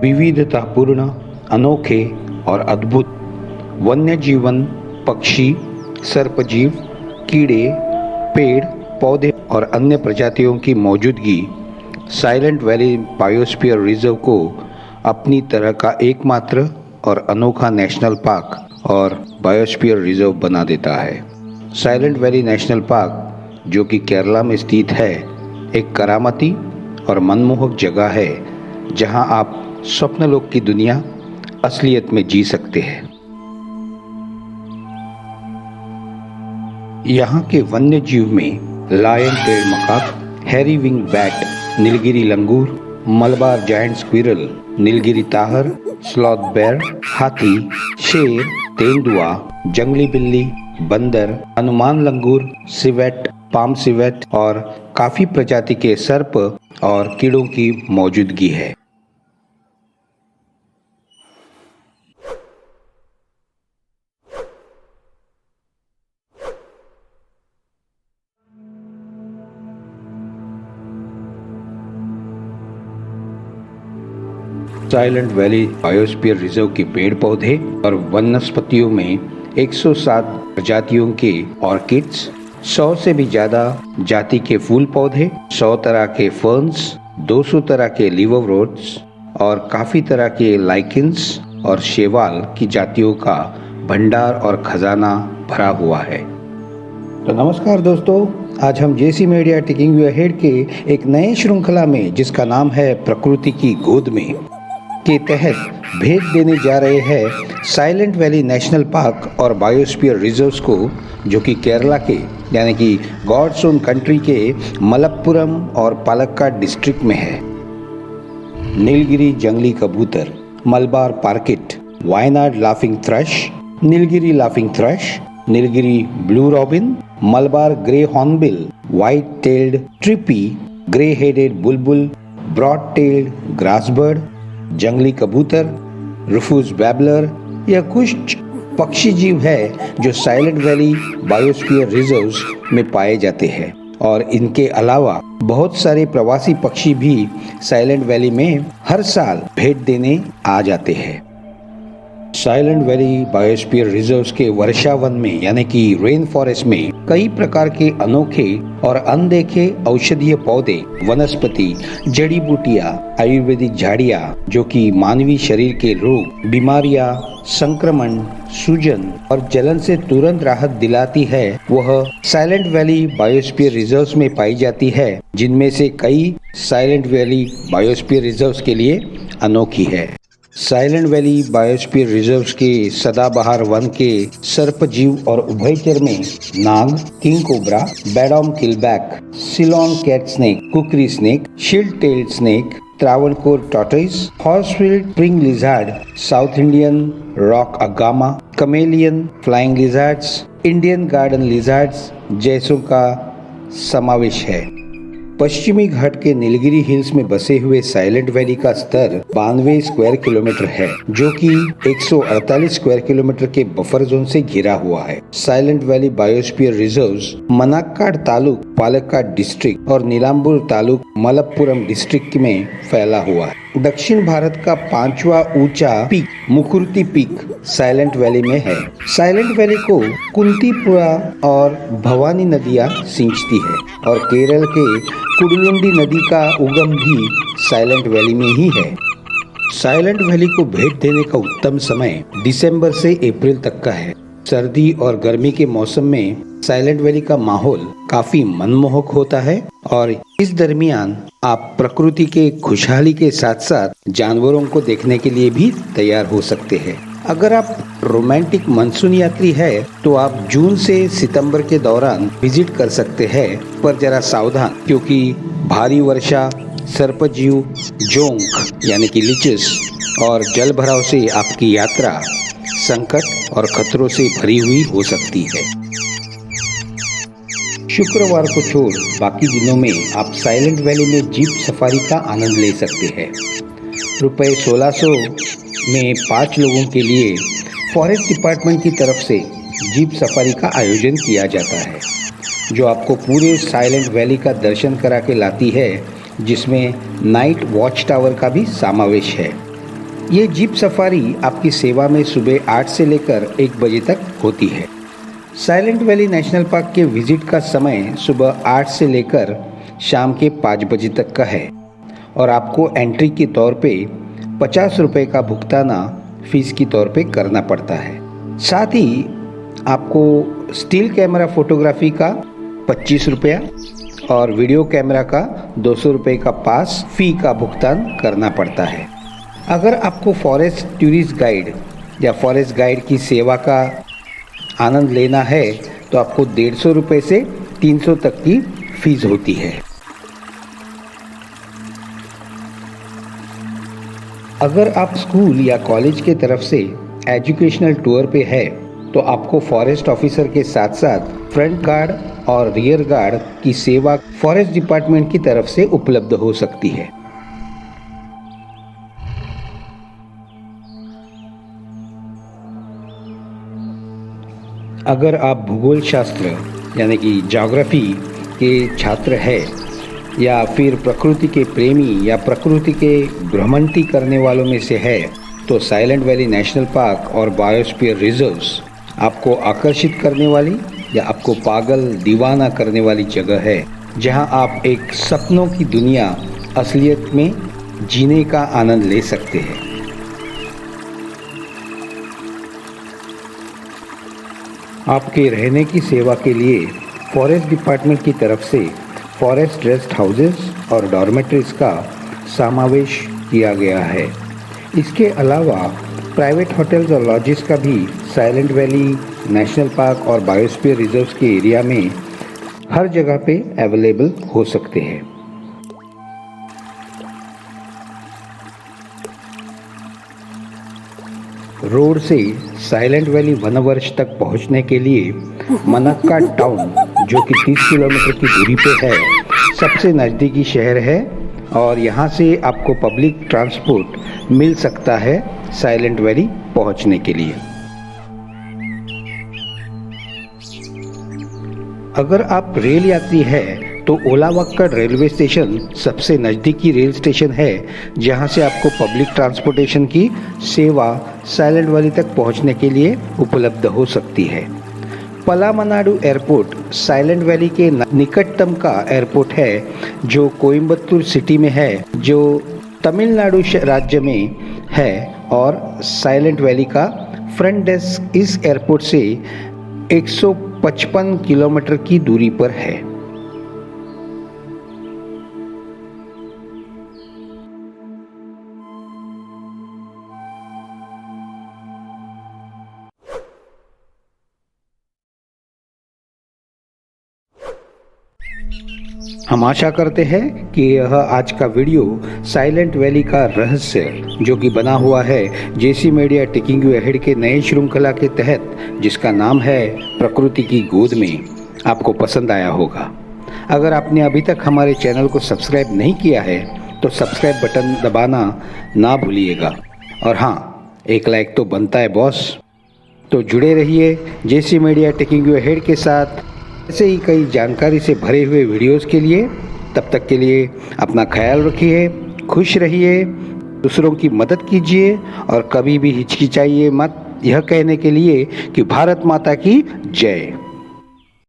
विविधतापूर्ण, अनोखे और अद्भुत वन्य जीवन, पक्षी, सर्पजीव, कीड़े, पेड़, पौधे और अन्य प्रजातियों की मौजूदगी साइलेंट वैली बायोस्फीयर रिजर्व को अपनी तरह का एकमात्र और अनोखा नेशनल पार्क और बायोस्फीयर रिजर्व बना देता है। साइलेंट वैली नेशनल पार्क, जो कि केरला में स्थित है, एक करामाती और मनमोहक जगह है जहां आप स्वप्नलोक की दुनिया असलियत में जी सकते हैं। यहाँ के वन्य जीव में lion tailed macaque, hairy wing bat, Nilgiri langur, Malabar giant squirrel, Nilgiri tahr, sloth bear, हाथी, शेर, तेंदुआ, जंगली बिल्ली, बंदर, Hanuman langur, civet, palm civet और काफी प्रजाति के सर्प और कीड़ों की मौजूदगी है। साइलेंट वैली बायोस्फीयर रिजर्व के पेड़ पौधे और वनस्पतियों में 107 प्रजातियों के ऑर्किड्स, 100 से भी ज्यादा जाति के फूल पौधे, 100 तरह के फर्न्स, 200 तरह के लिवरवुड्स और काफी तरह के लाइकेंस और शैवाल की जातियों का भंडार और खजाना भरा हुआ है। तो नमस्कार दोस्तों, आज हम जेसी मीडिया टेकिंग यू अहेड के एक नए श्रृंखला में, जिसका नाम है प्रकृति की गोद में, के तहत भेज देने जा रहे हैं साइलेंट वैली नेशनल पार्क और बायोस्फीयर रिजर्व्स को, जो कि केरला के यानी कि गॉड्स ओन कंट्री के मलप्पुरम और पालक्काड डिस्ट्रिक्ट में है। नीलगिरी जंगली कबूतर, Malabar parakeet, Wayanad laughing thrush, Nilgiri laughing thrush, Nilgiri blue robin, Malabar grey hornbill, white tailed treepie, grey headed bulbul, broad tailed grassbird, जंगली कबूतर, रुफूस बैबलर, यह कुछ पक्षी जीव है जो साइलेंट वैली बायोस्फीयर रिजर्व्स में पाए जाते हैं। और इनके अलावा बहुत सारे प्रवासी पक्षी भी साइलेंट वैली में हर साल भेंट देने आ जाते हैं। साइलेंट वैली बायोस्फीयर रिजर्व्स के वर्षावन में यानी कि रेन फॉरेस्ट में कई प्रकार के अनोखे और अनदेखे औषधीय पौधे, वनस्पति, जड़ी बूटियां, आयुर्वेदिक झाड़ियां, जो कि मानवीय शरीर के रोग, बीमारियां, संक्रमण, सूजन और जलन से तुरंत राहत दिलाती है, वह साइलेंट वैली बायोस्फीयर रिजर्व्स में पाई जाती है, जिनमें से कई साइलेंट वैली बायोस्फीयर रिजर्व्स के लिए अनोखी है। साइलेंट वैली बायोस्फीयर रिजर्व्स के सदाबहार वन के सर्पजीव और उभयचर में नाग, king cobra, Beddome keelback, Ceylon cat snake, kukri snake, shield tailed snake, Travancore tortoise, Horsfield spring lizard, south Indian rock agama, chameleon, flying lizards, Indian garden lizards जैसों का समावेश है। पश्चिमी घाट के नीलगिरी हिल्स में बसे हुए साइलेंट वैली का स्तर 92 स्क्वायर किलोमीटर है, जो कि 148 स्क्वायर किलोमीटर के बफर जोन से घिरा हुआ है। Silent valley biosphere reserves Mannarkkad taluk Palakkad district और नीलांबूर तालुक मलप्पुरम डिस्ट्रिक्ट में फैला हुआ है। दक्षिण भारत का 5वां ऊंचा peak Mukurthi peak silent valley में है। साइलेंट वैली को कुंतीपुरा और भवानी नदियां सिंचती है और केरल के कुडलुंडी नदी का उगम भी साइलेंट वैली में ही है। साइलेंट वैली को भेंट देने का उत्तम समय दिसंबर से अप्रैल तक का है। सर्दी और गर्मी के मौसम में साइलेंट वैली का माहौल काफी मनमोहक होता है और इस दरमियान आप प्रकृति के खुशहाली के साथ साथ जानवरों को देखने के लिए भी तैयार हो सकते हैं। अगर आप रोमांटिक मानसून यात्री है तो आप जून से सितंबर के दौरान विजिट कर सकते हैं, पर जरा सावधान, क्योंकि भारी वर्षा, सर्पजीव, जोंक यानी कि लीचेस और जल भराव से आपकी यात्रा संकट और खतरों से भरी हुई हो सकती है। शुक्रवार को छोड़ बाकी दिनों में आप साइलेंट वैली में जीप सफारी का आनंद ले सकते हैं। रुपए 1600 में 5 लोगों के लिए फॉरेस्ट डिपार्टमेंट की तरफ से जीप सफारी का आयोजन किया जाता है, जो आपको पूरे साइलेंट वैली का दर्शन करा के लाती है, जिसमें नाइट वॉच टावर का भी समावेश है। ये जीप सफारी आपकी सेवा में सुबह 8 से लेकर 1 बजे तक होती है। साइलेंट वैली नेशनल पार्क के विजिट का समय सुबह 8 से लेकर शाम के 5 बजे तक का है और आपको एंट्री के तौर पे 50 रुपये का भुगतान फीस की तौर पे करना पड़ता है। साथ ही आपको स्टिल कैमरा फोटोग्राफी का 25 रुपया और वीडियो कैमरा का 200 रुपये का पास फी का भुगतान करना पड़ता है। अगर आपको फॉरेस्ट टूरिस्ट गाइड या फॉरेस्ट गाइड की सेवा का आनंद लेना है तो आपको 150 रुपये से 300 तक की फीस होती है। अगर आप स्कूल या कॉलेज के तरफ से एजुकेशनल टूर पे है तो आपको फॉरेस्ट ऑफिसर के साथ साथ फ्रंट गार्ड और रियर गार्ड की सेवा फॉरेस्ट डिपार्टमेंट की तरफ से उपलब्ध हो सकती है। अगर आप भूगोल शास्त्र यानी कि ज्योग्राफी के छात्र हैं या फिर प्रकृति के प्रेमी या प्रकृति के भ्रमंती करने वालों में से है तो साइलेंट वैली नेशनल पार्क और बायोस्फीयर रिजर्व्स आपको आकर्षित करने वाली या आपको पागल दीवाना करने वाली जगह है, जहां आप एक सपनों की दुनिया असलियत में जीने का आनंद ले सकते हैं। आपके रहने की सेवा के लिए फॉरेस्ट डिपार्टमेंट की तरफ से फॉरेस्ट रेस्ट हाउसेस और डॉर्मेटरीज का समावेश किया गया है। इसके अलावा प्राइवेट होटल्स और लॉजेस का भी साइलेंट वैली नेशनल पार्क और बायोस्फीयर रिजर्व्स के एरिया में हर जगह पे अवेलेबल हो सकते हैं। रोड से साइलेंट वैली वनवर्ष तक पहुंचने के लिए मनक्का टाउन जो कि 30 किलोमीटर की दूरी पे है सबसे नज़दीकी शहर है और यहाँ से आपको पब्लिक ट्रांसपोर्ट मिल सकता है साइलेंट वैली पहुंचने के लिए। अगर आप रेल यात्री हैं तो ओलावक्कड़ रेलवे स्टेशन सबसे नज़दीकी रेल स्टेशन है जहां से आपको पब्लिक ट्रांसपोर्टेशन की सेवा साइलेंट वैली तक पहुंचने के लिए उपलब्ध हो सकती है। पलामनाडु एयरपोर्ट साइलेंट वैली के निकटतम का एयरपोर्ट है जो कोयम्बतूर सिटी में है, जो तमिलनाडु राज्य में है और साइलेंट वैली का फ्रंट डेस्क इस एयरपोर्ट से 155 किलोमीटर की दूरी पर है। हम आशा करते हैं कि यह आज का वीडियो साइलेंट वैली का रहस्य जो कि बना हुआ है जेसी मीडिया टेकिंग यू अहेड के नए श्रृंखला के तहत जिसका नाम है प्रकृति की गोद में, आपको पसंद आया होगा। अगर आपने अभी तक हमारे चैनल को सब्सक्राइब नहीं किया है तो सब्सक्राइब बटन दबाना ना भूलिएगा और हाँ, एक लाइक तो बनता है बॉस। तो जुड़े रहिए जेसी मीडिया टेकिंग यू अहेड के साथ ऐसे ही कई जानकारी से भरे हुए वीडियोस के लिए। तब तक के लिए अपना ख्याल रखिए, खुश रहिए, दूसरों की मदद कीजिए और कभी भी हिचकिचाइए मत यह कहने के लिए कि भारत माता की जय।